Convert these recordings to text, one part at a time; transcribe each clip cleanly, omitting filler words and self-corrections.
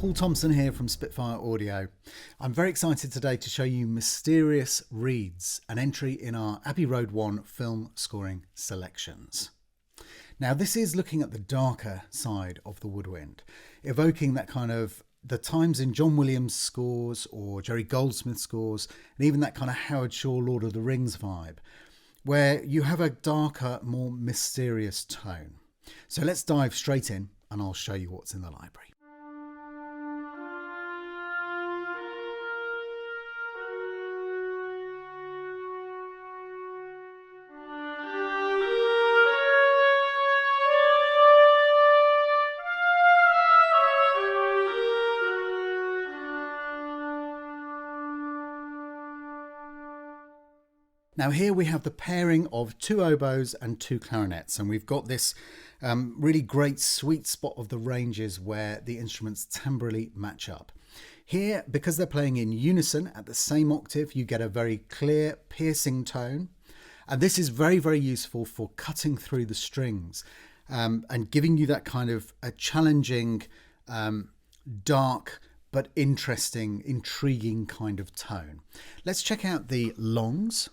Paul Thomson here from Spitfire Audio. I'm very excited today to show you Mysterious Reeds, an entry in our Abbey Road One film scoring selections. Now this is looking at the darker side of the woodwind, evoking that kind of the times in John Williams scores or Jerry Goldsmith scores, and even that kind of Howard Shore Lord of the Rings vibe, where you have a darker, more mysterious tone. So let's dive straight in and I'll show you what's in the library. Now here we have the pairing of two oboes and two clarinets, and we've got this really great sweet spot of the ranges where the instruments timbrally match up. Here, because they're playing in unison at the same octave, you get a very clear, piercing tone, and this is very, very useful for cutting through the strings and giving you that kind of a challenging, dark, but interesting, intriguing kind of tone. Let's check out the longs.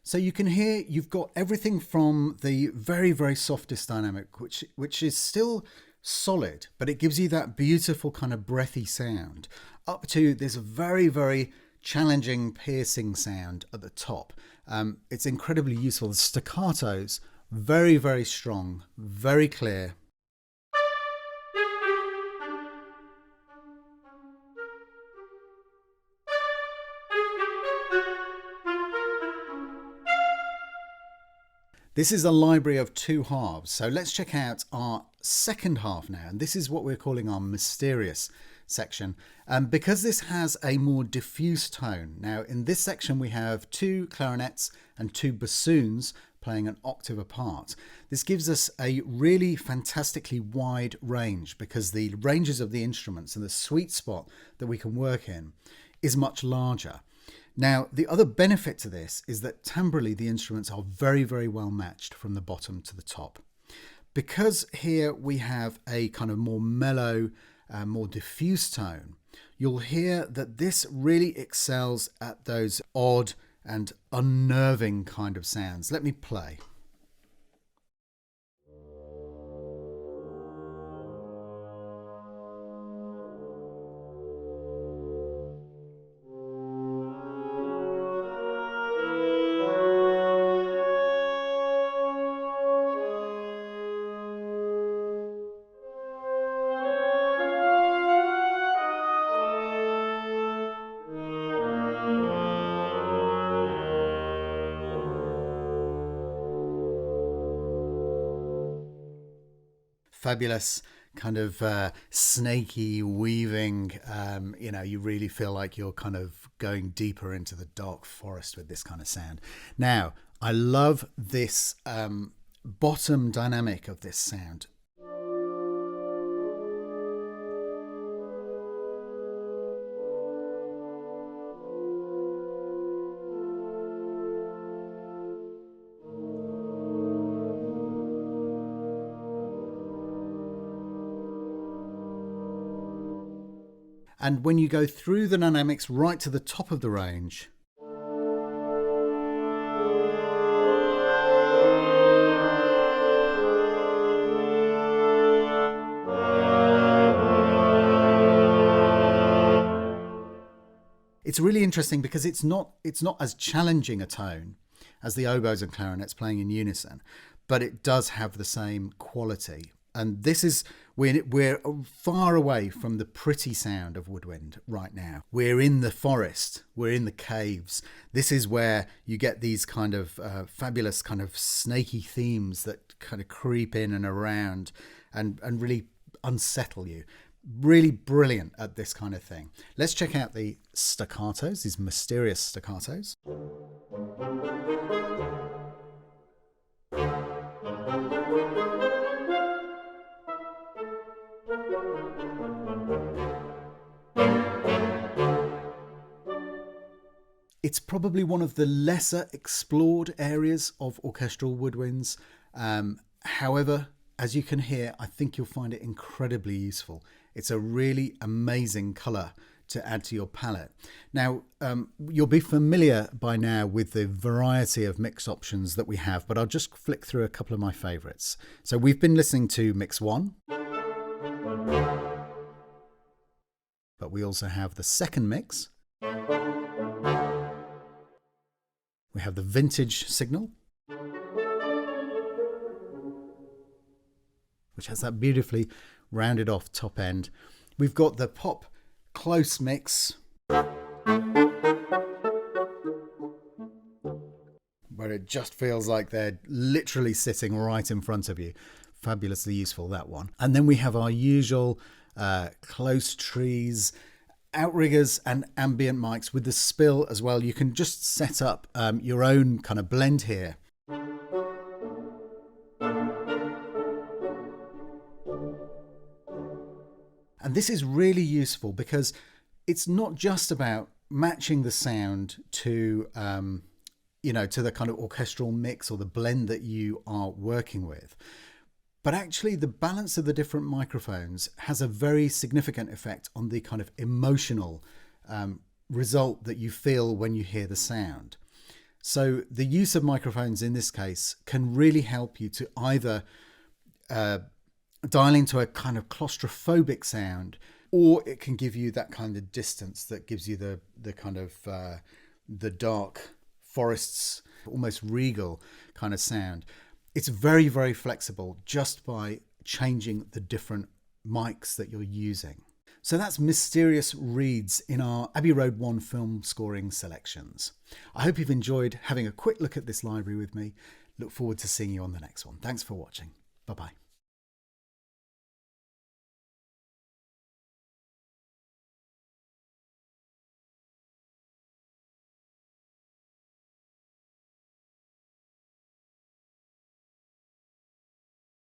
So you can hear you've got everything from the very, very softest dynamic, which is still solid, but it gives you that beautiful kind of breathy sound, up to this very, very challenging, piercing sound at the top. It's incredibly useful. The staccatos, very, very strong, very clear. This is a library of two halves, so let's check out our second half now, and this is what we're calling our mysterious section. Because this has a more diffuse tone. Now in this section we have two clarinets and two bassoons playing an octave apart. This gives us a really fantastically wide range because the ranges of the instruments and the sweet spot that we can work in is much larger. Now, the other benefit to this is that timbrally the instruments are very, very well matched from the bottom to the top. Because here we have a kind of more mellow, more diffuse tone, you'll hear that this really excels at those odd and unnerving kind of sounds. Let me play. Fabulous kind of snaky weaving, you really feel like you're kind of going deeper into the dark forest with this kind of sound. Now, I love this bottom dynamic of this sound. And when you go through the dynamics right to the top of the range, it's really interesting because it's not as challenging a tone as the oboes and clarinets playing in unison, but it does have the same quality. And this is, we're far away from the pretty sound of woodwind right now. We're in the forest, we're in the caves. This is where you get these kind of fabulous kind of snaky themes that kind of creep in and around and really unsettle you. Really brilliant at this kind of thing. Let's check out the staccatos, these mysterious staccatos. It's probably one of the lesser explored areas of orchestral woodwinds. However, as you can hear, I think you'll find it incredibly useful. It's a really amazing colour to add to your palette. Now, you'll be familiar by now with the variety of mix options that we have, but I'll just flick through a couple of my favourites. So we've been listening to mix 1, but we also have the second mix. We have the vintage signal, which has that beautifully rounded off top end. We've got the pop close mix, where it just feels like they're literally sitting right in front of you. Fabulously useful, that one. And then we have our usual close trees, outriggers and ambient mics with the spill as well. You can just set up your own kind of blend here. And this is really useful because it's not just about matching the sound to, to the kind of orchestral mix or the blend that you are working with. But actually the balance of the different microphones has a very significant effect on the kind of emotional result that you feel when you hear the sound. So the use of microphones in this case can really help you to either dial into a kind of claustrophobic sound, or it can give you that kind of distance that gives you the kind of the dark forests, almost regal kind of sound. It's very, very flexible just by changing the different mics that you're using. So that's Mysterious Reeds in our Abbey Road One film scoring selections. I hope you've enjoyed having a quick look at this library with me. Look forward to seeing you on the next one. Thanks for watching. Bye-bye.